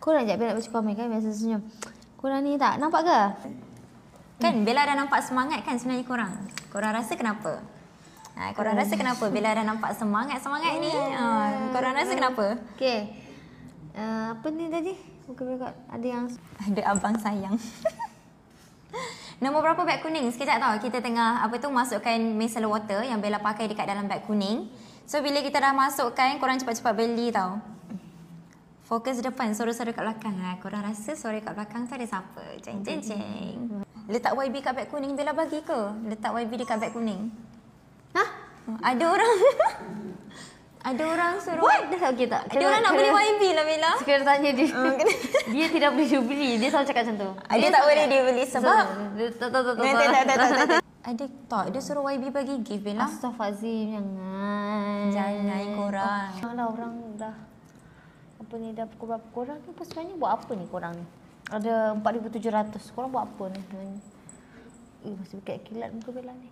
Korang je Bella baca komen kan biasa senyum. Korang ni tak nampak ke? Kan Bella dah nampak semangat kan sebenarnya korang. Korang rasa kenapa? Korang rasa kenapa Bella dah nampak semangat-semangat ni? Korang rasa kenapa? Okey. Apa ni tadi? Bukan ada yang Ada abang sayang. Nombor berapa beg kuning? Sekejap tau. Kita tengah masukkan micellar water yang Bella pakai dekat dalam beg kuning. So bila kita dah masukkan, korang cepat-cepat beli tau. Fokus depan, suara-suara kat belakang. Korang rasa suara kat belakang tu ada siapa? Ceng ceng ceng. Letak YB kat beg kuning Bella bagi ke? Letak YB dekat beg kuning. Hah? Ada orang. Ada orang suruh. What? Okay, tak. Ada orang nak beli YB lah Bella. Kena tanya dia. Dia tidak boleh dia beli. Dia selalu cakap macam tu. Dia tak boleh dia beli sebab Tak. ada tak, dia suruh YB bagi gift Bella. Astaghfirullahaladzim, jangan. Jangan korang. Alah, orang dah dah pukul berapa? Korang ni apa sebenarnya buat apa ni korang ni? Ada 4,700. Korang buat apa ni sebenarnya? Masih berkilat-kilat muka Bella ni.